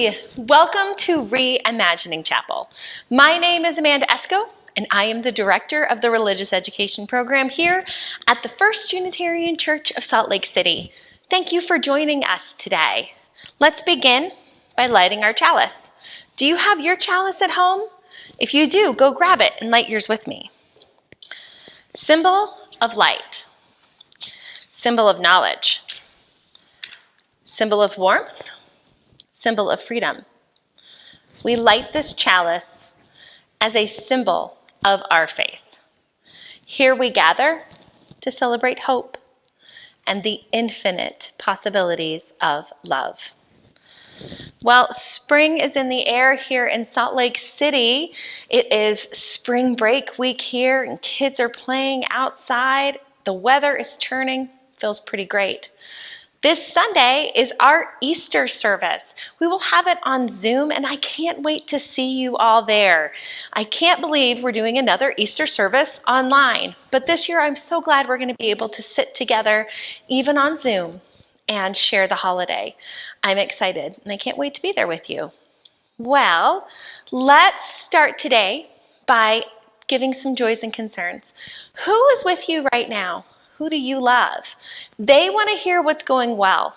Hi, welcome to Reimagining Chapel. My name is Amanda Esco, and I am the director of the Religious Education Program here at the First Unitarian Church of Salt Lake City. Thank you for joining us today. Let's begin by lighting our chalice. Do you have your chalice at home? If you do, go grab it and light yours with me. Symbol of light, symbol of knowledge, symbol of warmth, symbol of freedom. We light this chalice as a symbol of our faith. Here we gather to celebrate hope and the infinite possibilities of love. Well, spring is in the air here in Salt Lake City. It is spring break week here, and kids are playing outside. The weather is turning, feels pretty great. This Sunday is our Easter service. We will have it on Zoom, and I can't wait to see you all there. I can't believe we're doing another Easter service online, but this year I'm so glad we're going to be able to sit together, even on Zoom, and share the holiday. I'm excited, and I can't wait to be there with you. Well, let's start today by giving some joys and concerns. Who is with you right now? Who do you love? They want to hear what's going well.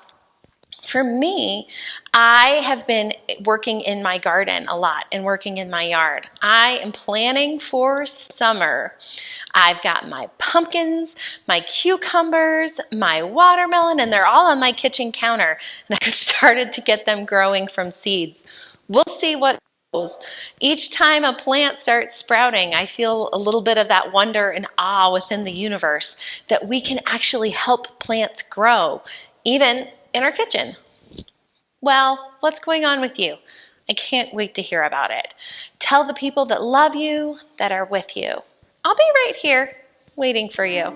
For me, I have been working in my garden a lot and working in my yard. I am planning for summer. I've got my pumpkins, my cucumbers, my watermelon, and they're all on my kitchen counter. And I've started to get them growing from seeds. We'll see what goes. Each time a plant starts sprouting, I feel a little bit of that wonder and awe within the universe that we can actually help plants grow, even in our kitchen. Well, what's going on with you? I can't wait to hear about it. Tell the people that love you, that are with you. I'll be right here waiting for you.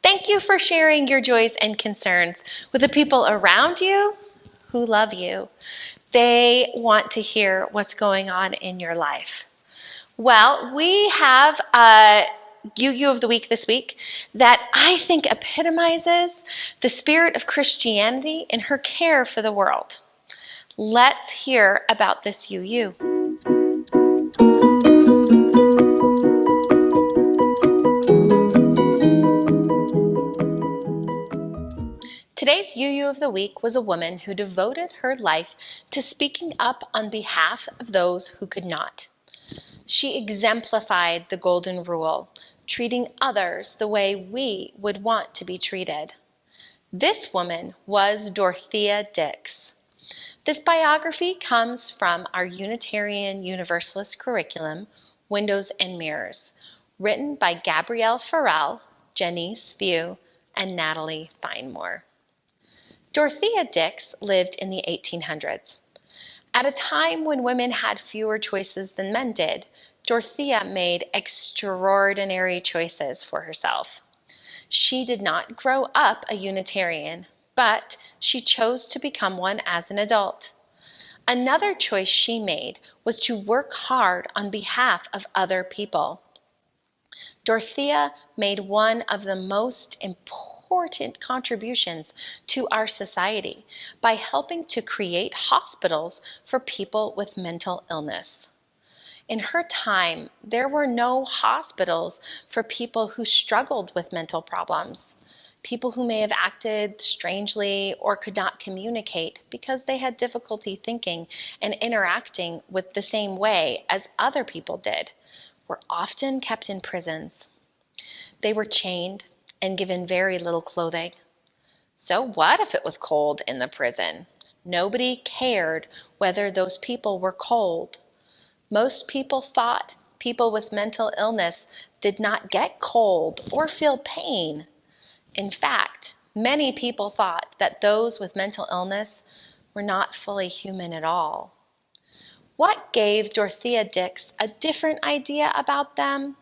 Thank you for sharing your joys and concerns with the people around you who love you. They want to hear what's going on in your life. Well, we have a UU of the Week this week that I think epitomizes the spirit of Christianity in her care for the world. Let's hear about this UU. Today's UU of the Week was a woman who devoted her life to speaking up on behalf of those who could not. She exemplified the golden rule, treating others the way we would want to be treated. This woman was Dorothea Dix. This biography comes from our Unitarian Universalist curriculum, Windows and Mirrors, written by Gabrielle Farrell, Janice View, and Natalie Finemore. Dorothea Dix lived in the 1800s. At a time when women had fewer choices than men did, Dorothea made extraordinary choices for herself. She did not grow up a Unitarian, but she chose to become one as an adult. Another choice she made was to work hard on behalf of other people. Dorothea made one of the most important contributions to our society by helping to create hospitals for people with mental illness. In her time, there were no hospitals for people who struggled with mental problems, people who may have acted strangely or could not communicate because they had difficulty thinking and interacting with the same way as other people did, were often kept in prisons. They were chained and given very little clothing. So what if it was cold in the prison? Nobody cared whether those people were cold. Most people thought people with mental illness did not get cold or feel pain. In fact, many people thought that those with mental illness were not fully human at all. What gave Dorothea Dix a different idea about them?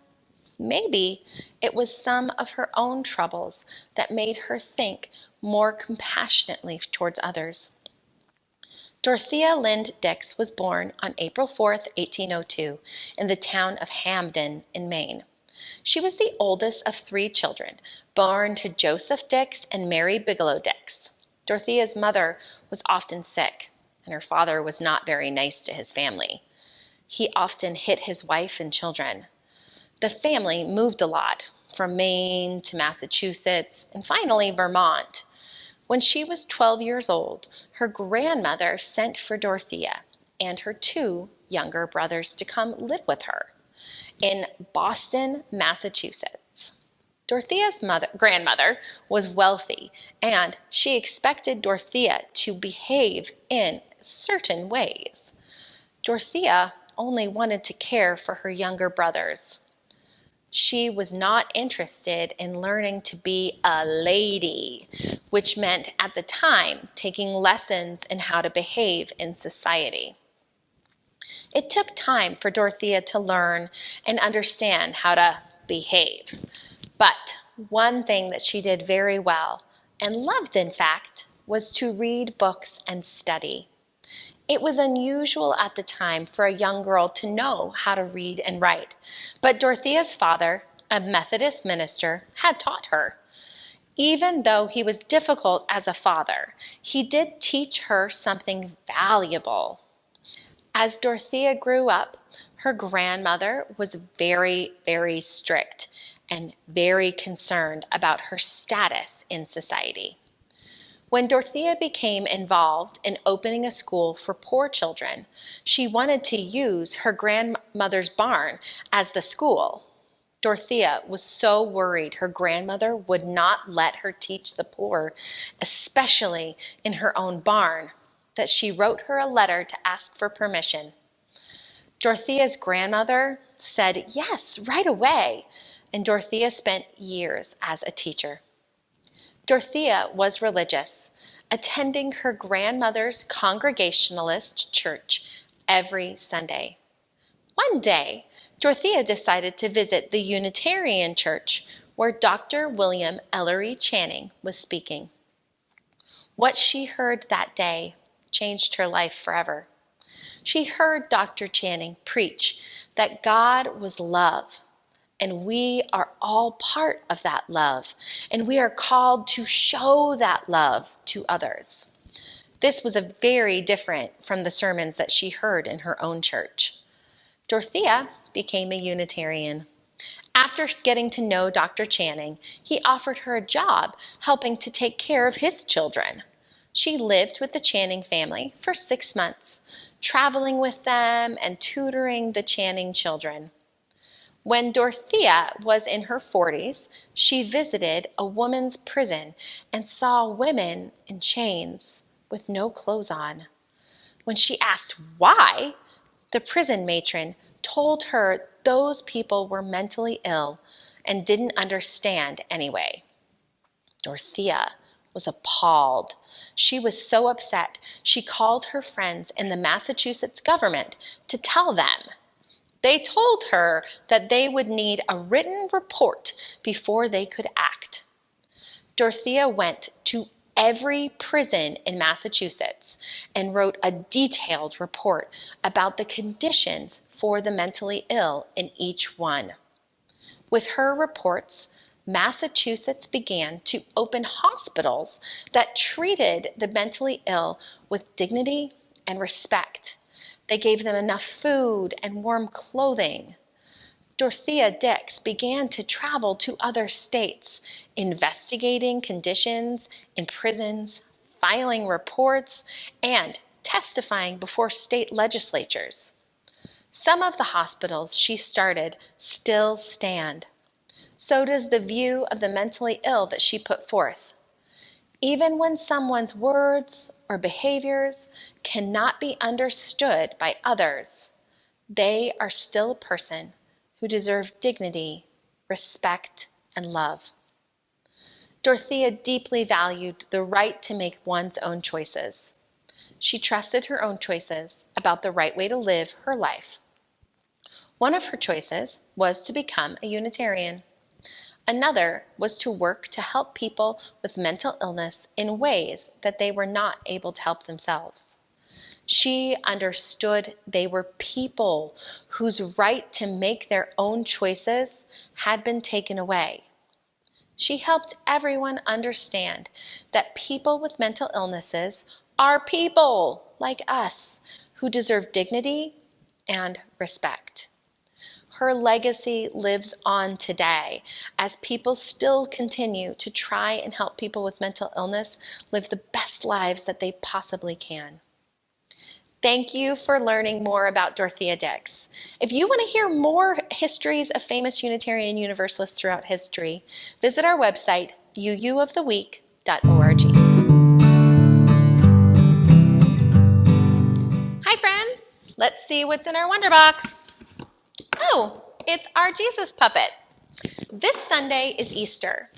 Maybe it was some of her own troubles that made her think more compassionately towards others. Dorothea Lynde Dix was born on April 4th, 1802, in the town of Hamden in Maine. She was the oldest of 3 children, born to Joseph Dix and Mary Bigelow Dix. Dorothea's mother was often sick, and her father was not very nice to his family. He often hit his wife and children. The family moved a lot, from Maine to Massachusetts, and finally Vermont. When she was 12 years old, her grandmother sent for Dorothea and her 2 younger brothers to come live with her in Boston, Massachusetts. Dorothea's grandmother was wealthy, and she expected Dorothea to behave in certain ways. Dorothea only wanted to care for her younger brothers. She was not interested in learning to be a lady, which meant at the time taking lessons in how to behave in society. It took time for Dorothea to learn and understand how to behave. But one thing that she did very well, and loved in fact, was to read books and study. It was unusual at the time for a young girl to know how to read and write, but Dorothea's father, a Methodist minister, had taught her. Even though he was difficult as a father, he did teach her something valuable. As Dorothea grew up, her grandmother was very, very strict and very concerned about her status in society. When Dorothea became involved in opening a school for poor children, she wanted to use her grandmother's barn as the school. Dorothea was so worried her grandmother would not let her teach the poor, especially in her own barn, that she wrote her a letter to ask for permission. Dorothea's grandmother said yes right away, and Dorothea spent years as a teacher. Dorothea was religious, attending her grandmother's Congregationalist church every Sunday. One day, Dorothea decided to visit the Unitarian church where Dr. William Ellery Channing was speaking. What she heard that day changed her life forever. She heard Dr. Channing preach that God was love, and we are all part of that love, and we are called to show that love to others. This was very different from the sermons that she heard in her own church. Dorothea became a Unitarian. After getting to know Dr. Channing, he offered her a job helping to take care of his children. She lived with the Channing family for 6 months, traveling with them and tutoring the Channing children. When Dorothea was in her 40s, she visited a woman's prison and saw women in chains with no clothes on. When she asked why, the prison matron told her those people were mentally ill and didn't understand anyway. Dorothea was appalled. She was so upset, she called her friends in the Massachusetts government to tell them. They told her that they would need a written report before they could act. Dorothea went to every prison in Massachusetts and wrote a detailed report about the conditions for the mentally ill in each one. With her reports, Massachusetts began to open hospitals that treated the mentally ill with dignity and respect. They gave them enough food and warm clothing. Dorothea Dix began to travel to other states, investigating conditions in prisons, filing reports, and testifying before state legislatures. Some of the hospitals she started still stand. So does the view of the mentally ill that she put forth. Even when someone's words or behaviors cannot be understood by others, they are still a person who deserve dignity, respect, and love. Dorothea deeply valued the right to make one's own choices. She trusted her own choices about the right way to live her life. One of her choices was to become a Unitarian. Another was to work to help people with mental illness in ways that they were not able to help themselves. She understood they were people whose right to make their own choices had been taken away. She helped everyone understand that people with mental illnesses are people like us who deserve dignity and respect. Her legacy lives on today as people still continue to try and help people with mental illness live the best lives that they possibly can. Thank you for learning more about Dorothea Dix. If you want to hear more histories of famous Unitarian Universalists throughout history, visit our website, uuoftheweek.org. Hi friends, let's see what's in our Wonder Box. Oh, it's our Jesus puppet. This Sunday is Easter.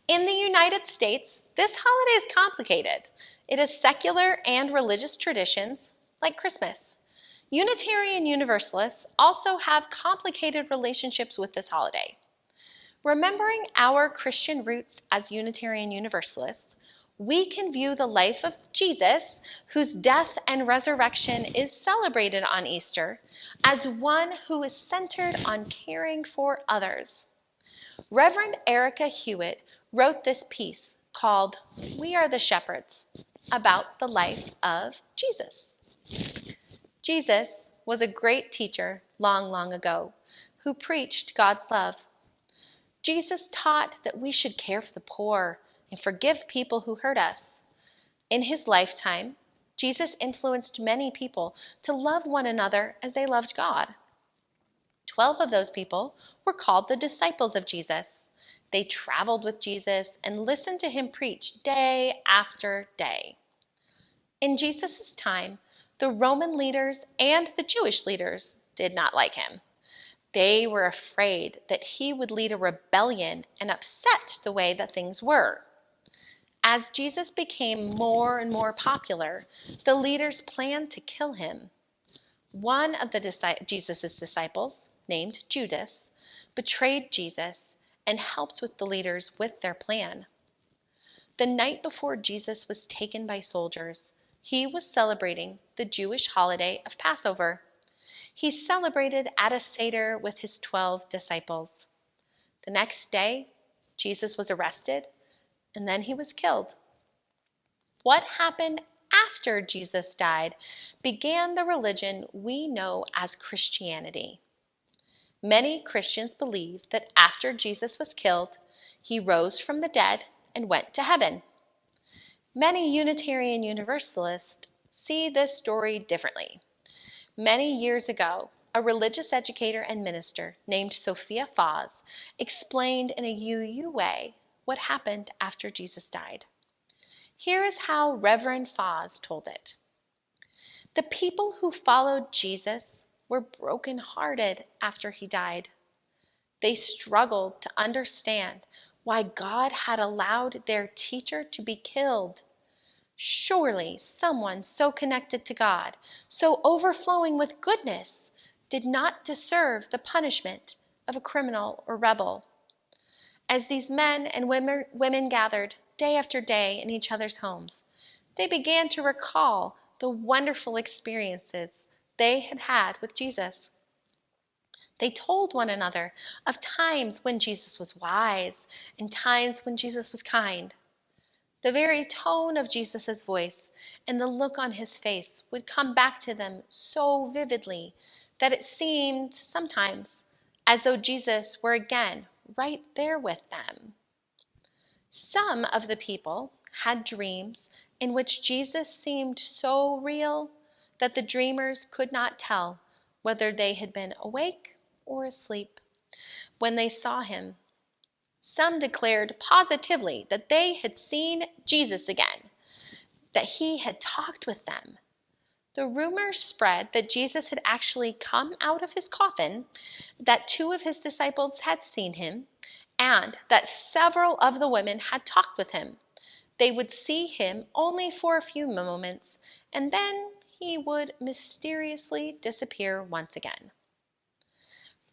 In the United States, this holiday is complicated. It has secular and religious traditions, like Christmas. Unitarian Universalists also have complicated relationships with this holiday. Remembering our Christian roots as Unitarian Universalists, we can view the life of Jesus, whose death and resurrection is celebrated on Easter, as one who is centered on caring for others. Reverend Erica Hewitt wrote this piece called "We Are the Shepherds" about the life of Jesus. Jesus was a great teacher long, long ago who preached God's love. Jesus taught that we should care for the poor and forgive people who hurt us. In his lifetime, Jesus influenced many people to love one another as they loved God. 12 of those people were called the disciples of Jesus. They traveled with Jesus and listened to him preach day after day. In Jesus' time, the Roman leaders and the Jewish leaders did not like him. They were afraid that he would lead a rebellion and upset the way that things were. As Jesus became more and more popular, the leaders planned to kill him. One of Jesus' disciples, named Judas, betrayed Jesus and helped with the leaders with their plan. The night before Jesus was taken by soldiers, he was celebrating the Jewish holiday of Passover. He celebrated at a Seder with his 12 disciples. The next day, Jesus was arrested, and then he was killed. What happened after Jesus died began the religion we know as Christianity. Many Christians believe that after Jesus was killed, he rose from the dead and went to heaven. Many Unitarian Universalists see this story differently. Many years ago, a religious educator and minister named Sophia Foz explained in a UU way what happened after Jesus died. Here is how Reverend Foz told it. The people who followed Jesus were brokenhearted after he died. They struggled to understand why God had allowed their teacher to be killed. Surely someone so connected to God, so overflowing with goodness, did not deserve the punishment of a criminal or rebel. As these men and women gathered day after day in each other's homes, they began to recall the wonderful experiences they had had with Jesus. They told one another of times when Jesus was wise and times when Jesus was kind. The very tone of Jesus' voice and the look on his face would come back to them so vividly that it seemed sometimes as though Jesus were again right there with them. Some of the people had dreams in which Jesus seemed so real that the dreamers could not tell whether they had been awake or asleep when they saw him. Some declared positively that they had seen Jesus again, that he had talked with them. The rumor spread that Jesus had actually come out of his coffin, that 2 of his disciples had seen him, and that several of the women had talked with him. They would see him only for a few moments, and then he would mysteriously disappear once again.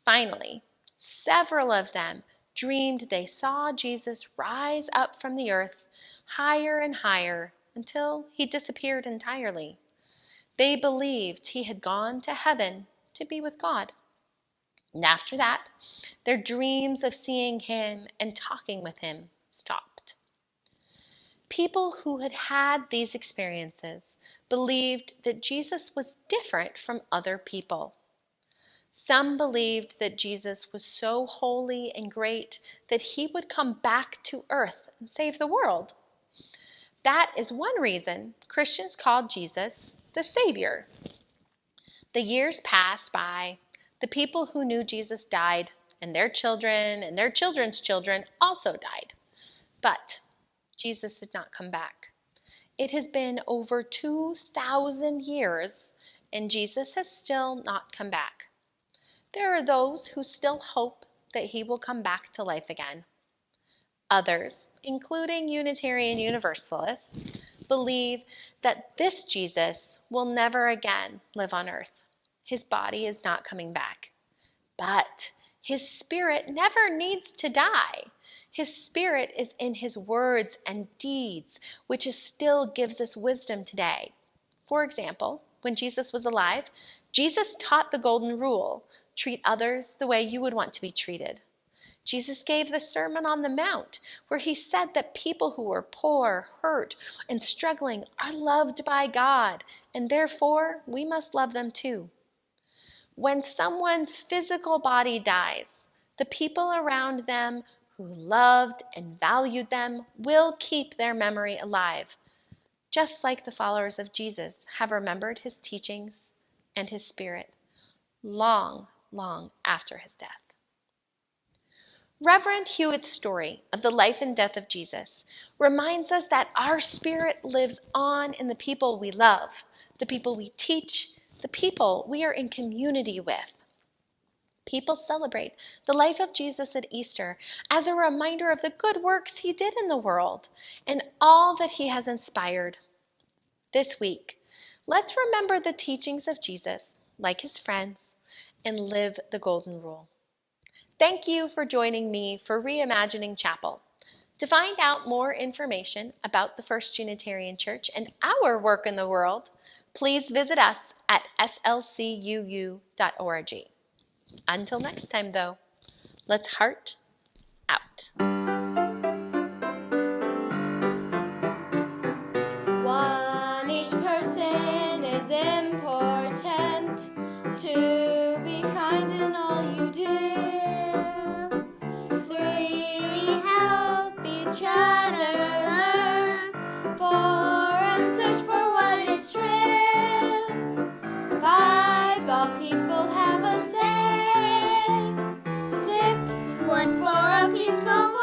Finally, several of them dreamed they saw Jesus rise up from the earth higher and higher until he disappeared entirely. They believed he had gone to heaven to be with God. And after that, their dreams of seeing him and talking with him stopped. People who had had these experiences believed that Jesus was different from other people. Some believed that Jesus was so holy and great that he would come back to earth and save the world. That is one reason Christians called Jesus the Savior. The years passed by. The people who knew Jesus died, and their children and their children's children also died. But Jesus did not come back. It has been over 2,000 years, and Jesus has still not come back. There are those who still hope that he will come back to life again. Others, including Unitarian Universalists, believe that this Jesus will never again live on earth. His body is not coming back. But his spirit never needs to die. His spirit is in his words and deeds, which still gives us wisdom today. For example, when Jesus was alive, Jesus taught the golden rule: treat others the way you would want to be treated. Jesus gave the Sermon on the Mount, where he said that people who are poor, hurt, and struggling are loved by God, and therefore we must love them too. When someone's physical body dies, the people around them who loved and valued them will keep their memory alive, just like the followers of Jesus have remembered his teachings and his spirit long, long after his death. Reverend Hewitt's story of the life and death of Jesus reminds us that our spirit lives on in the people we love, the people we teach, the people we are in community with. People celebrate the life of Jesus at Easter as a reminder of the good works he did in the world and all that he has inspired. This week, let's remember the teachings of Jesus, like his friends, and live the golden rule. Thank you for joining me for Reimagining Chapel. To find out more information about the First Unitarian Church and our work in the world, please visit us at slcuu.org. Until next time, though, let's heart out. One, each person is important. Two, be kind in all you do. Three, help each other learn. Four, and search for what is true. Five, all people have a say. Six, one for a peaceful